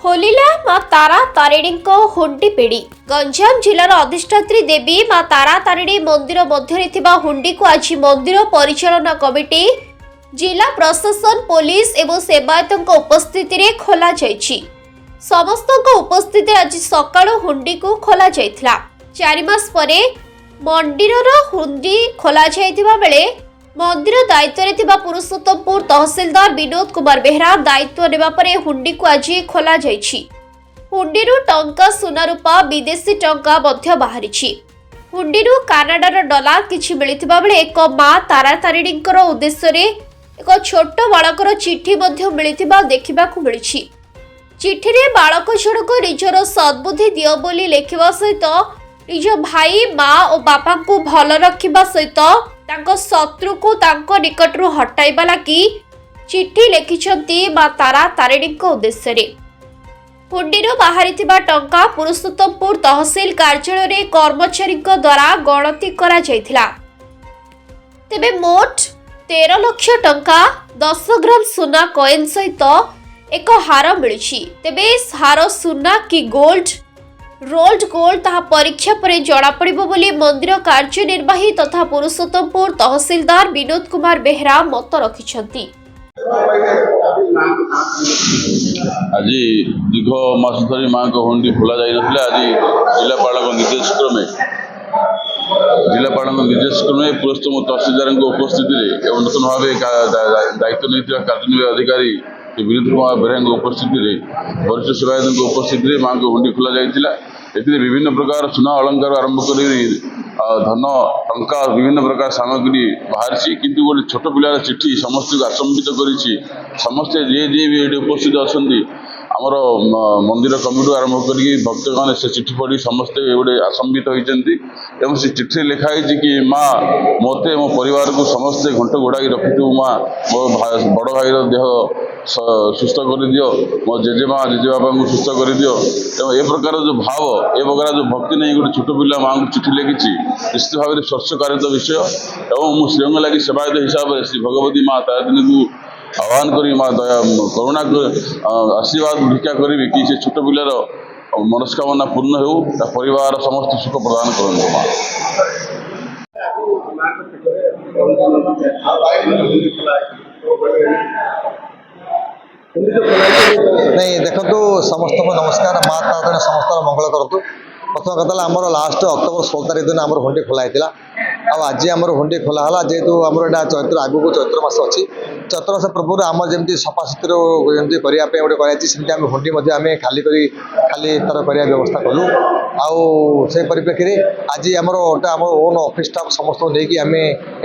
होलिला माँ तारा तारिणी हुंडी पिढ़ी गंजाम जिलार अधिष्ठात्री देवी माँ तारा तारिणी मंदिर मध्य हुंडी को आज मंदिर परिचालना कमिटी जिला प्रशासन पुलिस एवं सेवायत उपस्थिति रे खोला जायछि। समस्त उपस्थिति आज सकाळु हुंडी को खोला जायथिला। 4 मास परे मंदिर हुंडी खोला जायथिबा बेले मंदिर दायित्व रे थिबा पुरुषोत्तमपुर तहसीलदार विनोद कुमार बेहरा दायित्व नेबा परे हुंडी को आज खोला जायछि। हुंडीरु टंका सुना रूपा विदेशी टंका मध्य बाहरिछि। हुंडीरु कानाडार डॉलर किछि मिलिथिबा बेले एक मां तारा तारिणींकर उद्देश्य रे एक छोट बालकर चिठी मध्य मिलिथिबा देखिबाकू मिलिछि। चिठी रे बालक जणक निजर सद्बुद्धि दियो बोली लेखिबा सहित निज भाई मां और बापा को भल रखिबा सहित तांको शत्रु को तांको निकटरू हटाइबा लागि चिठी लेखिछंती मां तारा तारिणी उद्देश्य रे। हुंडीरो बाहरिथिबा टंका पुरुषोत्तमपुर तहसील कार्यालय रे कर्मचारी द्वारा गणति करा जायथिला। तेबे मोट 13 लाख टंका 10 ग्राम सुना कॉइन सहित एक हार मिलिछि। तेबे हार सुना कि गोल्ड रोल्ड गोल्ड ताहा परीक्षा पर जड़ा पड़िबो बोली मंदिर कार्यनिर्वाही तथा पुरुषोत्तमपुर तहसीलदार विनोद कुमार बेहरा मत रखिछंती। आज दीर्घ मास धरी माँ को हुंडी खोला जाई नथिला। आज जिलापाल निर्देश क्रमे पुरुषोत्तम तहसीलदार उपस्थिति एवं नूतन भाव दायित्व नहीं कार्यनिर्वाही अधिकारी विनोद कुमार बेहरा उपस्थिति वरिष्ठ सेवायत उपस्थिति माँ को हुंडी खोला जाइतिला। विभिन्न प्रकार सुना अलंकार आरंभ कर धन टंका विभिन्न प्रकार सामग्री बाहरी किंतु गोटे छोट पिलार चिठी समस्त को आचंबित करिछि। समस्ते जे भी ये उपस्थित अच्छा आमर मंदिर कमिटी आरंभ कर भक्तगण से चिठी पढ़ी समस्ते गोटे आचंबित होती से चिठी लिखाई कि माँ मते मो परिवार को समस्ते घंट घोड़ा रखिथु माँ मो बड़ भाई देह सुस्थ कर दियो मो जेजेमा जेजेबापा को सुस्थ कर दियो। तेणु ए प्रकार जो भाव ए प्रकार जो भक्ति नहीं गोटे छोट पिला माँ को चिठी लिखी निश्चित भाव में स्पर्शकारित विषय और मुझे श्रीअंग लगी सेवायत हिसाब से श्री भगवती माँ तारिणी को आह्वान करी माँ दया करुणा आशीर्वाद भिक्षा करी कि से छोट पिलार मनस्कामना पूर्ण हो परिवार समस्त सुख प्रदान करते माँ। नहीं देखो समस्त को नमस्कार माँ तारिणी समस्त मंगल करतु। प्रथम कथा आमर लास्ट अक्टोबर 16 तारीख दिन आम हुंडी खोला आज आम हुंडी खोला है जेहेतु आमर एटा चैत्र आगू चैत्र मास अच्छी चैत्र मास पूर्व आम जमी सफा सुतर जमी करने गोटे आम हुंडी खाली तार कर व्यवस्था कलु से परिप्रेक्षी आज आमर आम ओन ऑफिस स्टाफ समस्त नहीं आम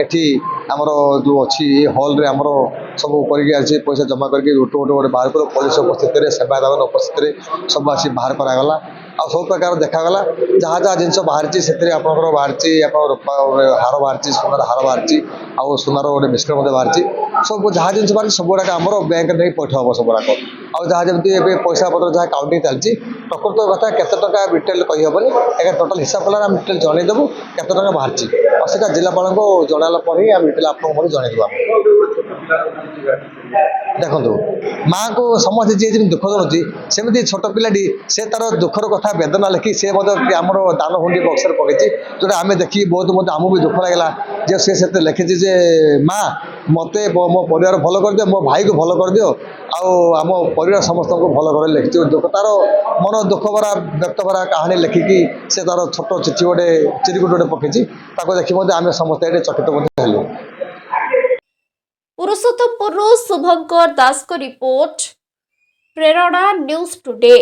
एटी आमर जो अच्छी हॉल रे आमर सब कर पैसा जमा करके गोटे गोटे बाहर कर पुलिस उपस्थित सेवायत उपस्थित सब आसी बाहर करागला आ सब प्रकार देखागला जहाँ जहाँ जिन बाहरी से बाहरी हार बाहरी सुनार हार बाहरी आउ सुनार गोटे मिश्र बाहरी सब जहाँ जिन बाहरी सब गुड़ाक आम बैंक नहीं पैठ हम सब गुड़ाक आउ जहाँ जमी पैसा पत्र जहाँ काउंटिंग चलती प्रकृत कथा केते टका डिटेल कहीहबनी एक टोटाल हिसाब कला डिटेल जनईदेवु केते टका बाहरी और सीटा जिलापाल को जनाला डिटेल आपको जनईदेव। देखो माँ को समस्त जी जमी दुख जनाऊँगी सेमती छोट पिलाटी से तार दुखर कथा वेदना लिखी से आम दान हुंडी बक्स पकई जोटा आम देखिए बहुत आमको भी दुख लगे जे से लिखी जे माँ मत मो परिवार भल कर दियो मो भाई को भल कर दियो आम परिवार समस्त को भल कर लिखी दुख तार मन दुख भरा व्यक्त भरा कहानी लिखिकी से तार छोट चिठी गोटे चिरकुट गोटे पकई देखी आम समस्त ये चकित हेलु। पुरुषोत्तमपुर शुभंकर दास को रिपोर्ट प्रेरणा न्यूज टुडे।